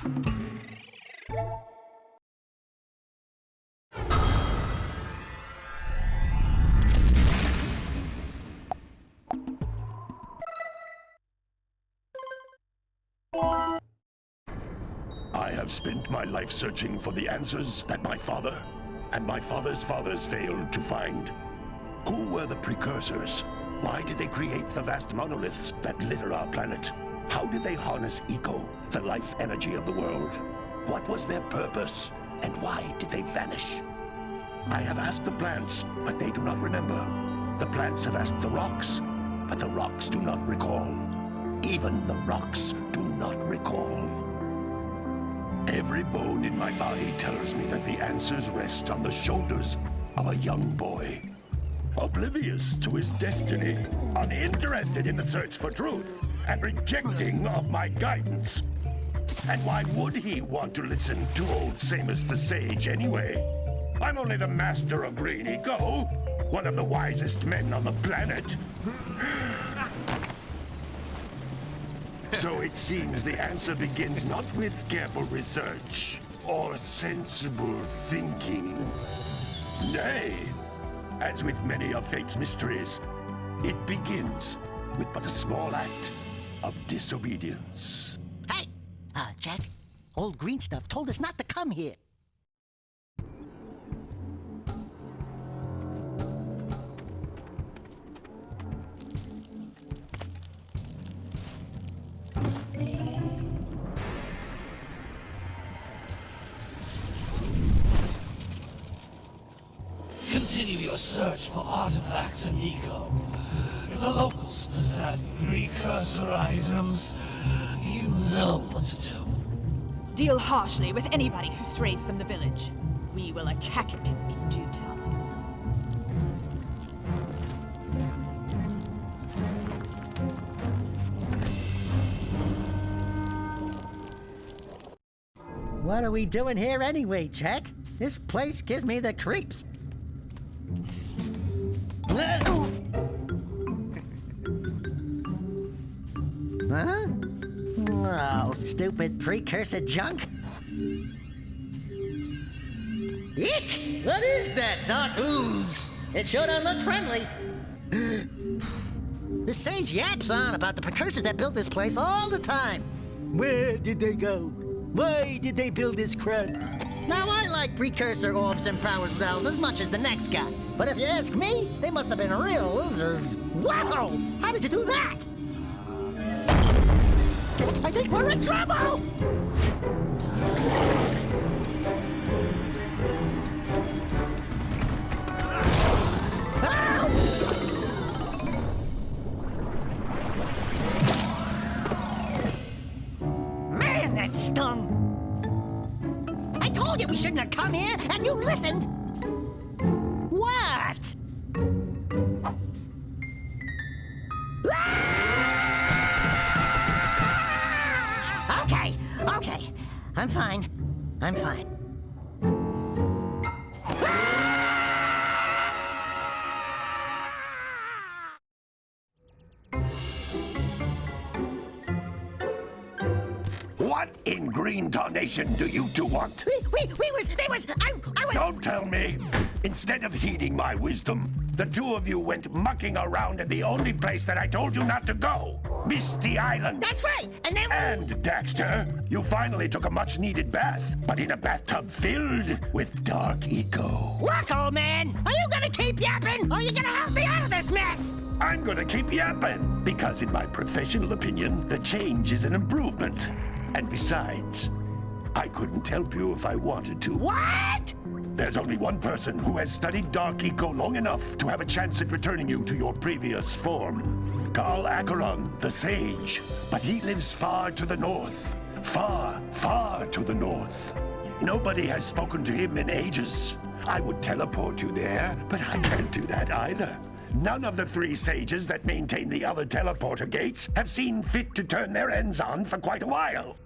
I have spent my life searching for the answers that my father and my father's fathers failed to find. Who were the Precursors? Why did they create the vast monoliths that litter our planet? How did they harness eco, the life energy of the world? What was their purpose, and why did they vanish? I have asked the plants, but they do not remember. The plants have asked the rocks, but the rocks do not recall. Even the rocks do not recall. Every bone in my body tells me that the answers rest on the shoulders of a young boy. Oblivious to his destiny, uninterested in the search for truth, and rejecting of my guidance. And why would he want to listen to old Samus the Sage anyway? I'm only the master of green eco, one of the wisest men on the planet. So it seems the answer begins not with careful research or sensible thinking. Nay, as with many of fate's mysteries, it begins with but a small act of disobedience. Hey! Jack, old green stuff told us not to come here. Continue your search for artifacts and eco. If the locals possess precursor items, you know what to do. Deal harshly with anybody who strays from the village. We will attack it in due time. What are we doing here anyway, Jack? This place gives me the creeps. Huh? Oh, stupid precursor junk. Eek! What is that dark ooze? It sure don't look friendly. The sage yaps on about the precursors that built this place all the time. Where did they go? Why did they build this crud? Now, I like precursor orbs and power cells as much as the next guy. But if you ask me, they must have been real losers. Wow! How did you do that? I think we're in trouble! Man, that stung! I told you we shouldn't have come here, and you listened! What? Okay. I'm fine. What in green tarnation do you two want? I was... Don't tell me! Instead of heeding my wisdom, the two of you went mucking around in the only place that I told you not to go! Misty Island! That's right! And then... And, Daxter, you finally took a much-needed bath, but in a bathtub filled with dark eco. Look, old man! Are you gonna keep yapping, or are you gonna help me out of this mess? I'm gonna keep yapping, because in my professional opinion, the change is an improvement. And besides, I couldn't help you if I wanted to. What? There's only one person who has studied Dark Eco long enough to have a chance at returning you to your previous form. Carl Acheron, the Sage. But he lives far to the north. Far, far to the north. Nobody has spoken to him in ages. I would teleport you there, but I can't do that either. None of the three sages that maintain the other teleporter gates have seen fit to turn their ends on for quite a while.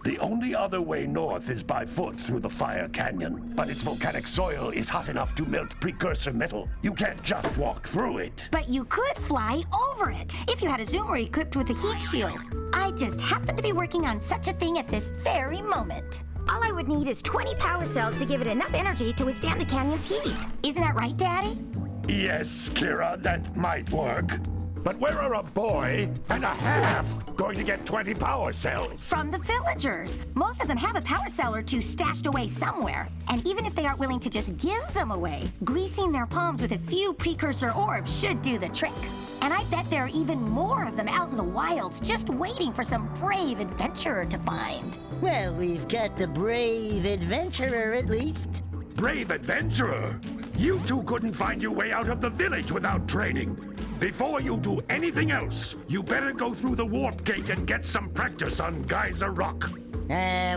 The only other way north is by foot through the Fire Canyon, but its volcanic soil is hot enough to melt precursor metal. You can't just walk through it. But you could fly over it if you had a zoomer equipped with a heat shield. I just happen to be working on such a thing at this very moment. All I would need is 20 power cells to give it enough energy to withstand the canyon's heat. Isn't that right, Daddy? Yes, Kira, that might work. But where are a boy and a half going to get 20 power cells? From the villagers. Most of them have a power cell or two stashed away somewhere. And even if they aren't willing to just give them away, greasing their palms with a few precursor orbs should do the trick. And I bet there are even more of them out in the wilds just waiting for some brave adventurer to find. Well, we've got the brave adventurer at least. Brave adventurer? You two couldn't find your way out of the village without training. Before you do anything else, you better go through the warp gate and get some practice on Geyser Rock.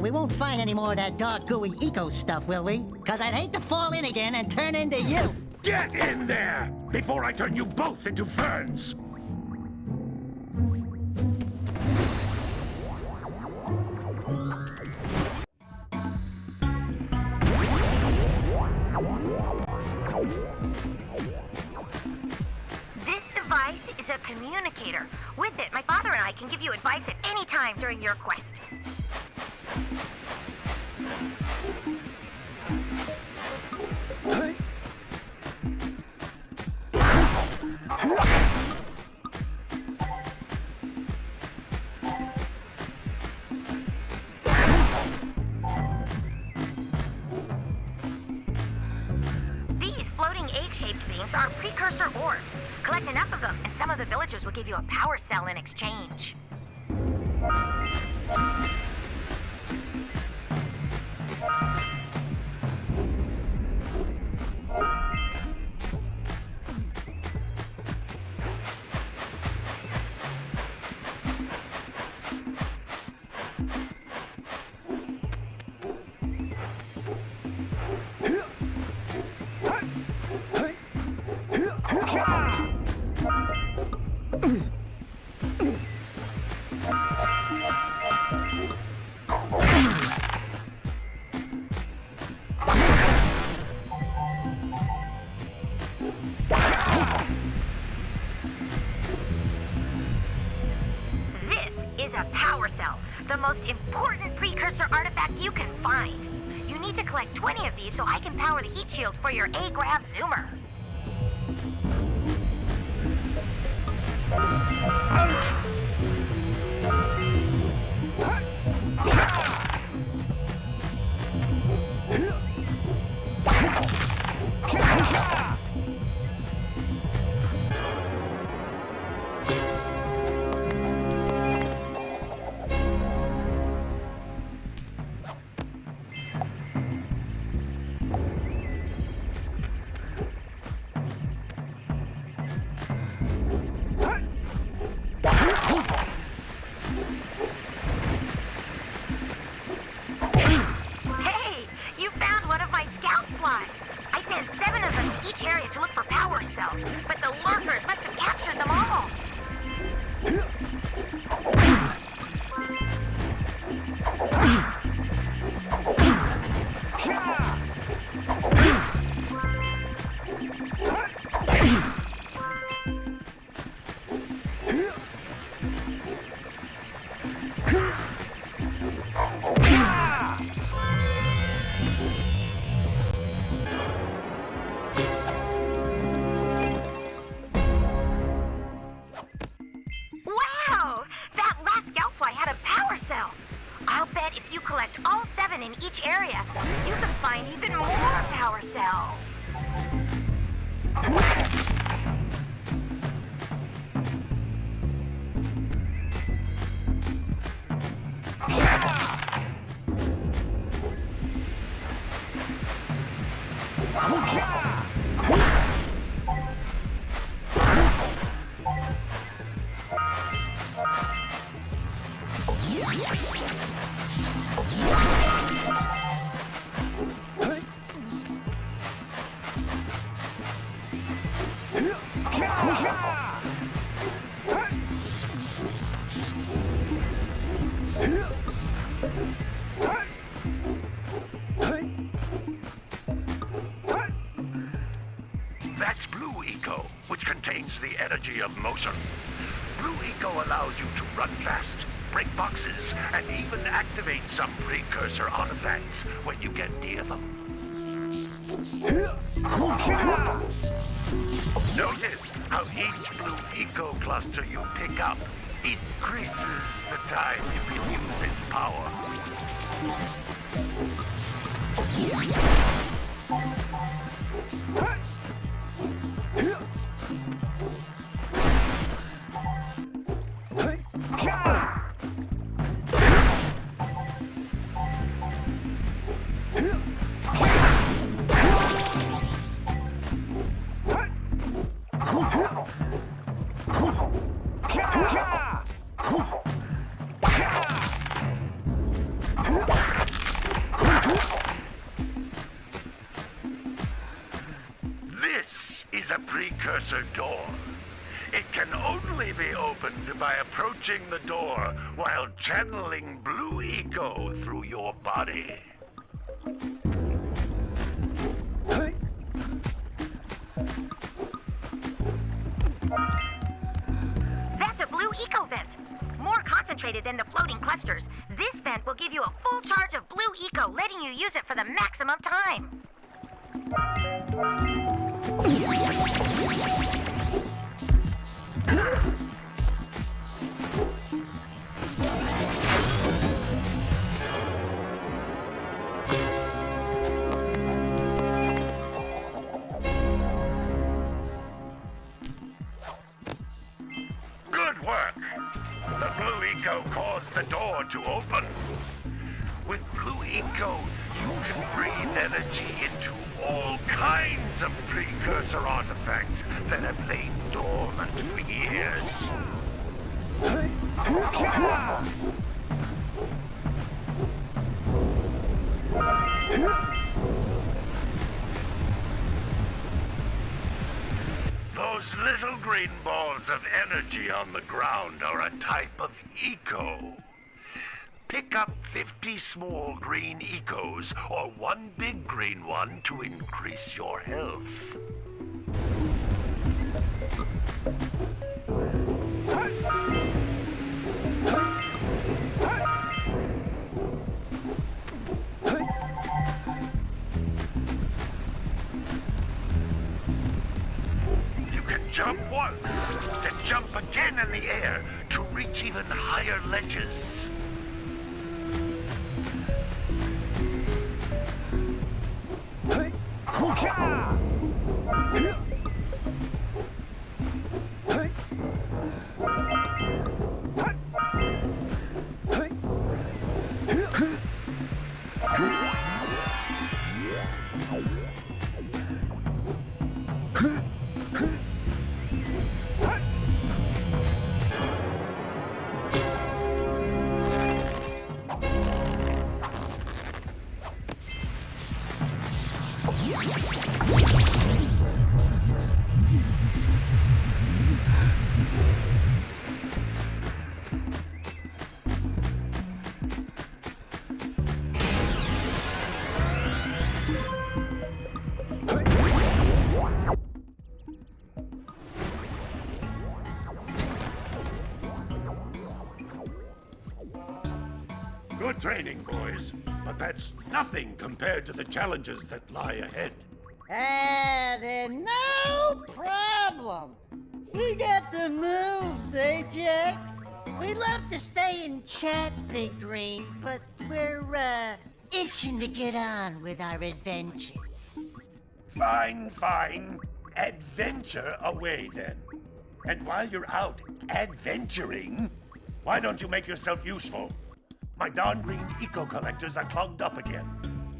We won't find any more of that dark gooey eco stuff, will we? Because I'd hate to fall in again and turn into you. Get in there before I turn you both into ferns. Is a communicator. With it, my father and I can give you advice at any time during your quest. These floating egg-shaped things are precursor orbs. Collect enough of them, and some of the villagers will give you a power cell in exchange. The most important precursor artifact you can find. You need to collect 20 of these so I can power the heat shield for your A-Grav zoomer. But the lurkers must have captured them all. I'll bet if you collect all 7 in each area, you can find even more power cells. That's Blue Eco, which contains the energy of motion. Blue Eco allows you to run fast, break boxes, and even activate some precursor artifacts when you get near them. Notice how each Blue Eco cluster you pick up increases the time you can use its power. This is a precursor door. It can only be opened by approaching the door while channeling Blue Eco through your body. That's a Blue Eco vent. More concentrated than the floating clusters. This vent will give you a full charge of Blue Eco, letting you use it for the maximum time. Good work! The Blue Eco caused the door to open. With Blue Eco, you can breathe energy into all kinds of precursor artifacts that have lain dormant for years. Those little green balls of energy on the ground are a type of eco. Pick up 50 small green ecos or one big green one to increase your health. You can jump once, then jump again in the air to reach even higher ledges. Good training, boys, but that's nothing compared to the challenges that lie ahead. Then no problem. We got the moves, eh, Jack? We'd love to stay and chat, Big Green, but we're, itching to get on with our adventures. Fine, fine. Adventure away, then. And while you're out adventuring, why don't you make yourself useful? My darn green eco-collectors are clogged up again.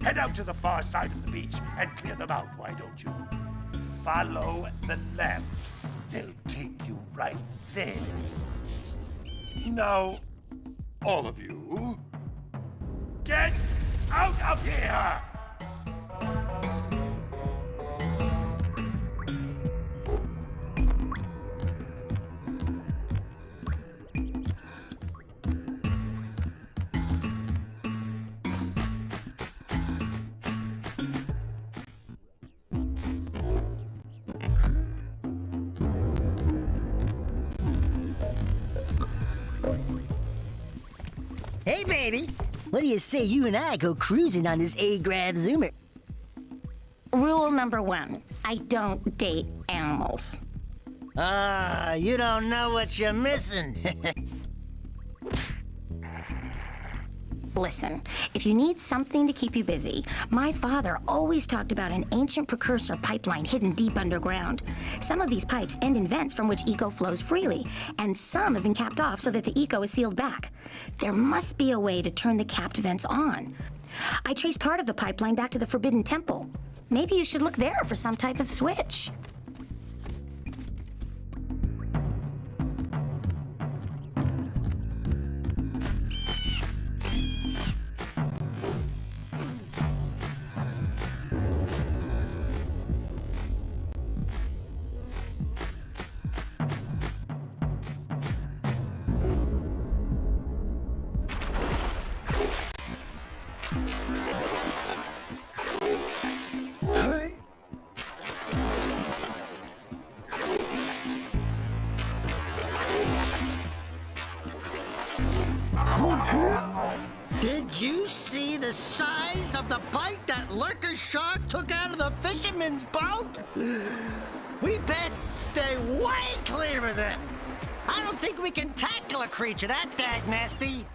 Head out to the far side of the beach and clear them out, why don't you? Follow the lamps. They'll take you right there. Now, all of you, get out of here! Hey, baby. What do you say you and I go cruising on this A-Grav Zoomer? Rule number 1, I don't date animals. Ah, you don't know what you're missing. Listen, if you need something to keep you busy, my father always talked about an ancient precursor pipeline hidden deep underground. Some of these pipes end in vents from which eco flows freely, and some have been capped off so that the eco is sealed back. There must be a way to turn the capped vents on. I traced part of the pipeline back to the Forbidden Temple. Maybe you should look there for some type of switch. Did you see the size of the bite that lurker shark took out of the fisherman's boat? We best stay way clear of them. I don't think we can tackle a creature that dag nasty.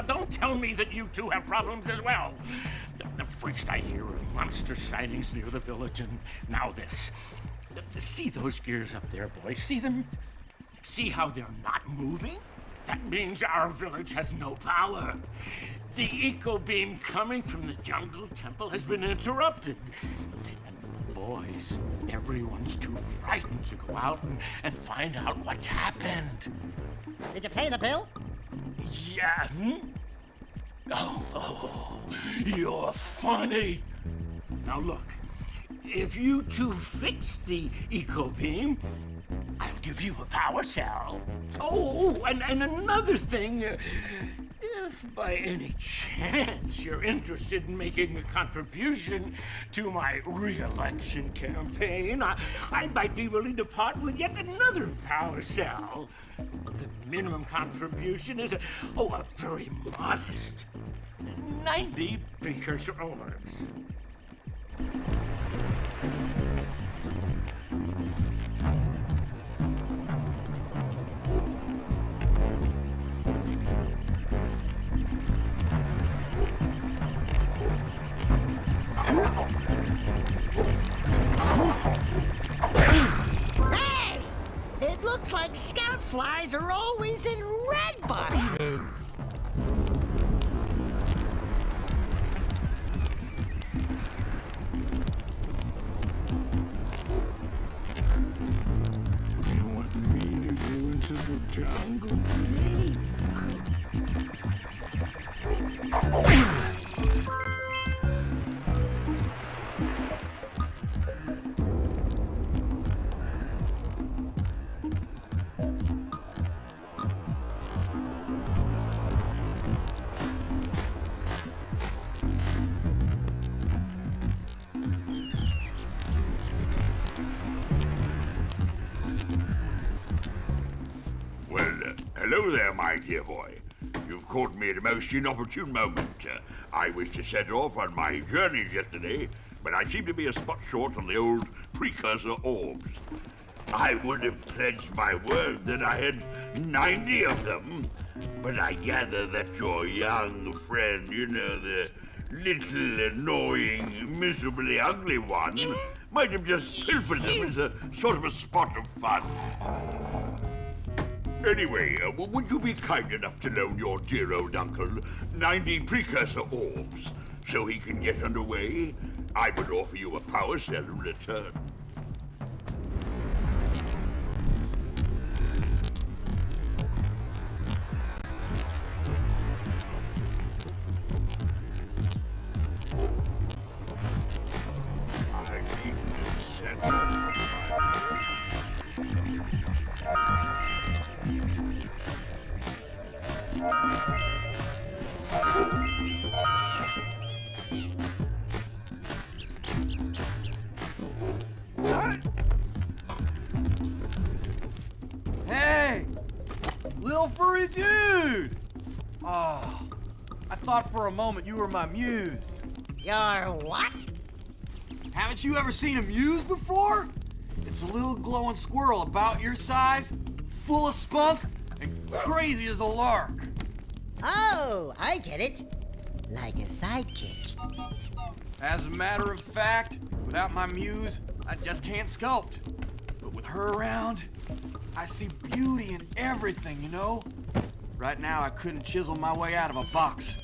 Don't tell me that you two have problems as well. First I hear of monster sightings near the village, and now this. See those gears up there, boys? See them? See how they're not moving? That means our village has no power. The eco beam coming from the jungle temple has been interrupted. And boys, everyone's too frightened to go out and find out what's happened. Did you pay the bill? Yeah. Oh, you're funny. Now look, if you two fix the eco beam, I'll give you a power cell. Oh, and another thing, if by any chance you're interested in making a contribution to my re-election campaign, I might be willing to part with yet another power cell. The minimum contribution is a very modest 90 precursor orbs. Hey! It looks like scout flies are always in red boxes. You want me to go into the jungle? Hello there, my dear boy. You've caught me at a most inopportune moment. I was to set off on my journeys yesterday, but I seem to be a spot short on the old precursor orbs. I would have pledged my word that I had 90 of them. But I gather that your young friend, you know, the little annoying, miserably ugly one, might have just pilfered them as a sort of a spot of fun. Anyway, would you be kind enough to loan your dear old uncle 90 precursor orbs so he can get underway? I would offer you a power cell in return. I need to set up. Hey! Little furry dude! Oh, I thought for a moment you were my muse. Your what? Haven't you ever seen a muse before? It's a little glowing squirrel about your size, full of spunk, and crazy as a lark. Oh, I get it. Like a sidekick. As a matter of fact, without my muse, I just can't sculpt. But with her around, I see beauty in everything, you know? Right now, I couldn't chisel my way out of a box.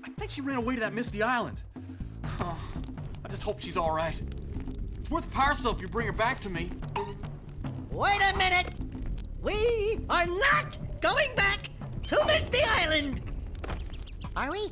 I think she ran away to that misty island. I just hope she's all right. It's worth a power cell if you bring her back to me. Wait a minute! We are not going back to Misty Island! Are we?